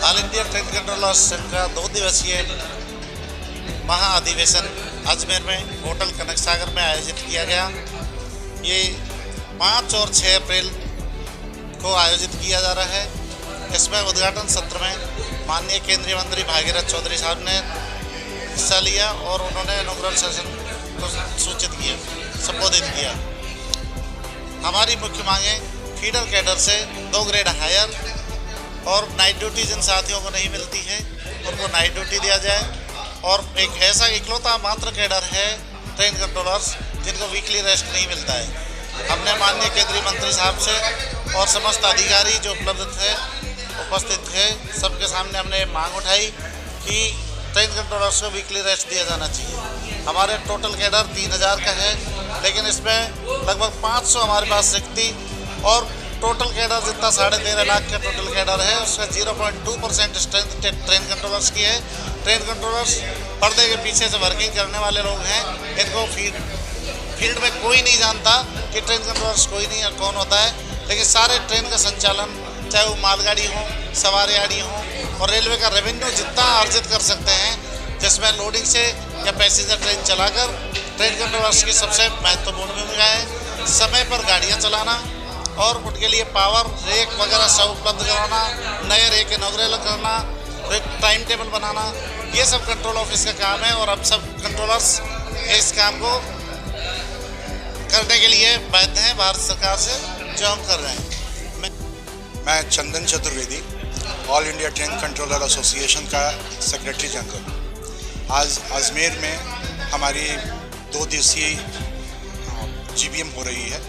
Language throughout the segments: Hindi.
ऑल इंडिया ट्रेन कंट्रोलर्स संघ का 2 दिवसीय महाअधिवेशन अजमेर में होटल कनक सागर में आयोजित किया गया। ये 5 और 6 अप्रैल को आयोजित किया जा रहा है। इसमें उद्घाटन सत्र में माननीय केंद्रीय मंत्री भागीरथ चौधरी साहब ने हिस्सा लिया और उन्होंने इनॉग्रल सेशन को संबोधित किया। हमारी मुख्य मांगें फीडर कैडर से 2 ग्रेड हायर और नाइट ड्यूटी जिन साथियों को नहीं मिलती है उनको नाइट ड्यूटी दिया जाए, और एक ऐसा इकलौता मात्र कैडर है ट्रेन कंट्रोलर्स जिनको वीकली रेस्ट नहीं मिलता है। हमने माननीय केंद्रीय मंत्री साहब से और समस्त अधिकारी जो उपस्थित थे सबके सामने हमने मांग उठाई कि ट्रेन कंट्रोलर्स को वीकली रेस्ट दिया जाना चाहिए। हमारे टोटल कैडर 3000 का है, लेकिन इसमें लगभग 500 हमारे पास रिक्ति और टोटल कैडर जितना 13.5 लाख का टोटल कैडर है उसका 0.2% स्ट्रेंथ ट्रेन कंट्रोलर्स की है। ट्रेन कंट्रोलर्स पर्दे के पीछे से वर्किंग करने वाले लोग हैं। इनको फील्ड में कोई नहीं जानता कि ट्रेन कंट्रोलर्स कोई नहीं कौन होता है, लेकिन सारे ट्रेन का संचालन चाहे वो मालगाड़ी हो, सवारी गाड़ी हो, और रेलवे का रेवेन्यू जितना अर्जित कर सकते हैं, जिसमें लोडिंग से या पैसेंजर ट्रेन चलाकर ट्रेन कंट्रोलर्स की सबसे महत्वपूर्ण भूमिका है। समय पर गाड़ियाँ चलाना और उनके लिए पावर रेक वगैरह सब उपलब्ध कराना, नए रेक इनॉग्रेट करना, टाइम टेबल बनाना, ये सब कंट्रोल ऑफिस का काम है। और अब सब कंट्रोलर्स इस काम को करने के लिए बाध्य हैं भारत सरकार से, जो हम कर रहे हैं। मैं Chandan Chaturvedi, all India train controller association का सेक्रेटरी जनरल। आज अजमेर में हमारी 2 दिवसीय जीबीएम हो रही है,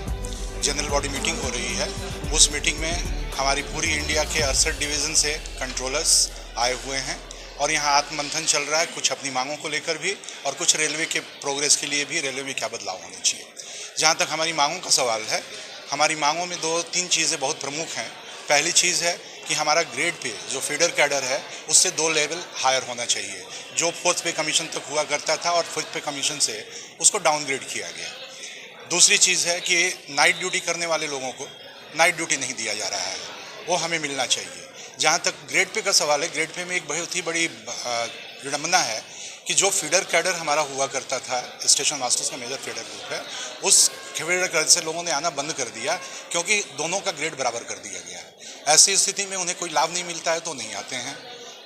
जनरल बॉडी मीटिंग हो रही है। उस मीटिंग में हमारी पूरी इंडिया के 68 डिवीज़न से कंट्रोलर्स आए हुए हैं और यहाँ आत्ममंथन चल रहा है, कुछ अपनी मांगों को लेकर भी और कुछ रेलवे के प्रोग्रेस के लिए भी, रेलवे में क्या बदलाव होने चाहिए। जहाँ तक हमारी मांगों का सवाल है, हमारी मांगों में 2-3 चीज़ें बहुत प्रमुख हैं। पहली चीज़ है कि हमारा ग्रेड पे जो फीडर कैडर है उससे 2 लेवल हायर होना चाहिए। जो 4th पे कमीशन तक हुआ करता था और 5th पे कमीशन से उसको डाउनग्रेड किया गया। दूसरी चीज़ है कि नाइट ड्यूटी करने वाले लोगों को नाइट ड्यूटी नहीं दिया जा रहा है, वो हमें मिलना चाहिए। जहाँ तक ग्रेड पे का सवाल है, ग्रेड पे में एक बहुत ही बड़ी विडंबना है कि जो फीडर कैडर हमारा हुआ करता था, स्टेशन मास्टर्स का मेजर फीडर ग्रुप है, उस फीडर कैडर से लोगों ने आना बंद कर दिया क्योंकि दोनों का ग्रेड बराबर कर दिया गया। ऐसी स्थिति में उन्हें कोई लाभ नहीं मिलता है तो नहीं आते हैं।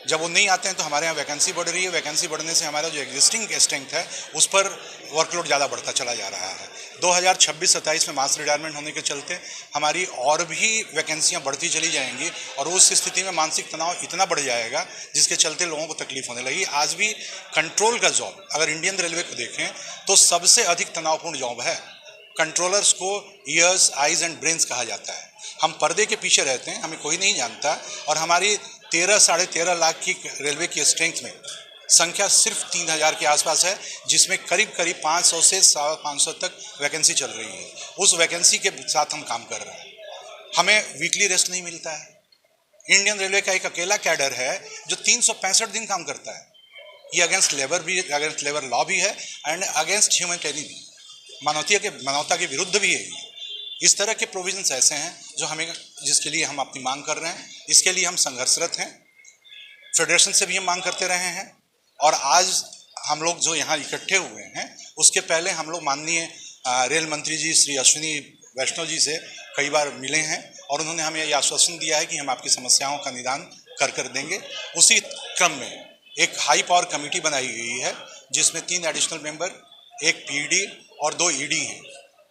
जब वो नहीं आते हैं तो हमारे यहाँ वैकेंसी बढ़ रही है। वैकेंसी बढ़ने से हमारा जो एग्जिस्टिंग स्ट्रेंथ है उस पर वर्कलोड ज़्यादा बढ़ता चला जा रहा है। 2026-27 में मास रिटायरमेंट होने के चलते हमारी और भी वैकेंसियाँ बढ़ती चली जाएंगी और उस स्थिति में मानसिक तनाव इतना बढ़ जाएगा जिसके चलते लोगों को तकलीफ होने लगी। आज भी कंट्रोल का जॉब अगर इंडियन रेलवे को देखें तो सबसे अधिक तनावपूर्ण जॉब है। कंट्रोलर्स को ईयर्स, आइज एंड ब्रेन्स कहा जाता है। हम पर्दे के पीछे रहते हैं, हमें कोई नहीं जानता, और हमारी 13-13.5 लाख की रेलवे की स्ट्रेंथ में संख्या सिर्फ 3000 के आसपास है, जिसमें करीब 500 से 550 तक वैकेंसी चल रही है। उस वैकेंसी के साथ हम काम कर रहे हैं। हमें वीकली रेस्ट नहीं मिलता है। इंडियन रेलवे का एक अकेला कैडर है जो 365 दिन काम करता है। ये अगेंस्ट लेबर लॉ भी है एंड अगेंस्ट ह्यूमैनिटेरियन भी, मानवता के विरुद्ध भी है। इस तरह के प्रोविजंस ऐसे हैं जिसके लिए हम अपनी मांग कर रहे हैं। इसके लिए हम संघर्षरत हैं, फेडरेशन से भी हम मांग करते रहे हैं, और आज हम लोग जो यहाँ इकट्ठे हुए हैं उसके पहले हम लोग माननीय रेल मंत्री जी श्री अश्विनी वैष्णव जी से कई बार मिले हैं और उन्होंने हमें ये आश्वासन दिया है कि हम आपकी समस्याओं का निदान कर देंगे। उसी क्रम में एक हाई पावर कमेटी बनाई गई है जिसमें 3 एडिशनल मेंबर, 1 पीडी और 2 ईडी हैं।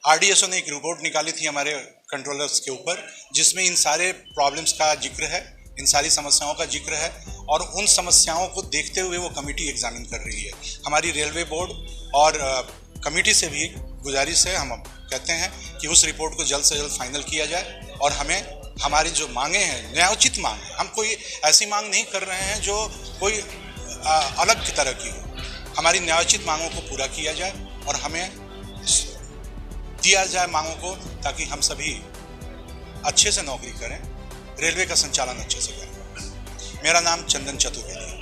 आरडीएसओ ने एक रिपोर्ट निकाली थी हमारे कंट्रोलर्स के ऊपर, जिसमें इन सारे प्रॉब्लम्स का जिक्र है, इन सारी समस्याओं का जिक्र है, और उन समस्याओं को देखते हुए वो कमेटी एग्जामिन कर रही है। हमारी रेलवे बोर्ड और कमेटी से भी गुजारिश है, हम कहते हैं कि उस रिपोर्ट को जल्द से जल्द फाइनल किया जाए और हमें हमारी जो मांगे हैं, न्यायोचित मांग है, हम कोई ऐसी मांग नहीं कर रहे हैं जो कोई अलग तरह की हो। हमारी न्यायोचित मांगों को पूरा किया जाए और हमें दिया जाए मांगों को, ताकि हम सभी अच्छे से नौकरी करें, रेलवे का संचालन अच्छे से करें। मेरा नाम चंदन चतुर्वेदी है।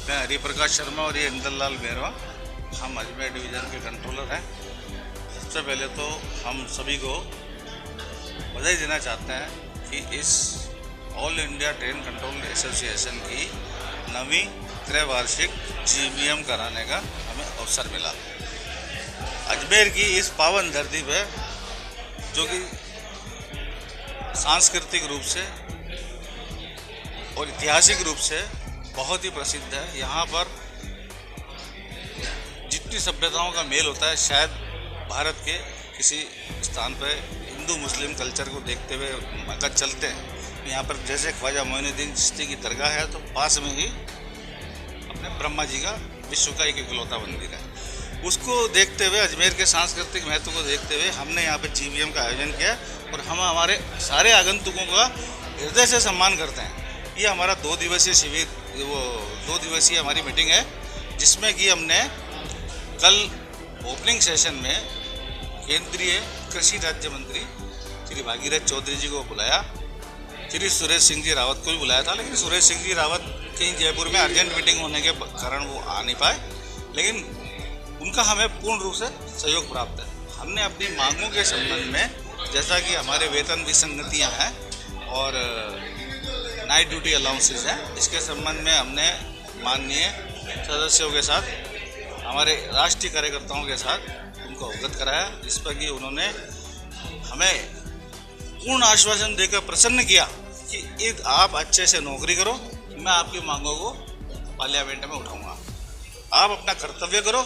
मैं हरिप्रकाश शर्मा और ये इंदरलाल मेहरवा, हम अजमेर डिवीज़न के कंट्रोलर हैं। सबसे पहले तो हम सभी को बधाई देना चाहते हैं कि इस all India train control association की 9वीं त्रैवार्षिक GBM कराने का हमें अवसर मिला। अजमेर की इस पावन धरती पर, जो कि सांस्कृतिक रूप से और ऐतिहासिक रूप से बहुत ही प्रसिद्ध है, यहाँ पर जितनी सभ्यताओं का मेल होता है, शायद भारत के किसी स्थान पर हिंदू मुस्लिम कल्चर को देखते हुए अगर चलते हैं, यहाँ पर जैसे ख्वाजा मोइनुद्दीन चिश्ती की दरगाह है, तो पास में ही अपने ब्रह्मा जी का विश्व का एक इकलौता मंदिर है। उसको देखते हुए, अजमेर के सांस्कृतिक महत्व को देखते हुए हमने यहाँ पे GBM का आयोजन किया और हम हमारे सारे आगंतुकों का हृदय से सम्मान करते हैं। ये हमारा 2 दिवसीय शिविर, वो 2 दिवसीय हमारी मीटिंग है, जिसमें कि हमने कल ओपनिंग सेशन में केंद्रीय कृषि राज्य मंत्री श्री भागीरथ चौधरी जी को बुलाया, श्री सुरेश सिंह जी रावत को भी बुलाया था, लेकिन सुरेश सिंह जी रावत कहीं जयपुर में अर्जेंट मीटिंग होने के कारण वो आ नहीं पाए, लेकिन उनका हमें पूर्ण रूप से सहयोग प्राप्त है। हमने अपनी मांगों के संबंध में, जैसा कि हमारे वेतन विसंगतियाँ हैं और नाइट ड्यूटी अलाउंसेस हैं, इसके संबंध में हमने माननीय सदस्यों के साथ, हमारे राष्ट्रीय कार्यकर्ताओं के साथ उनको अवगत कराया, जिस पर कि उन्होंने हमें पूर्ण आश्वासन देकर प्रसन्न किया कि आप अच्छे से नौकरी करो, मैं आपकी मांगों को पार्लियामेंट में उठाऊंगा, आप अपना कर्तव्य करो,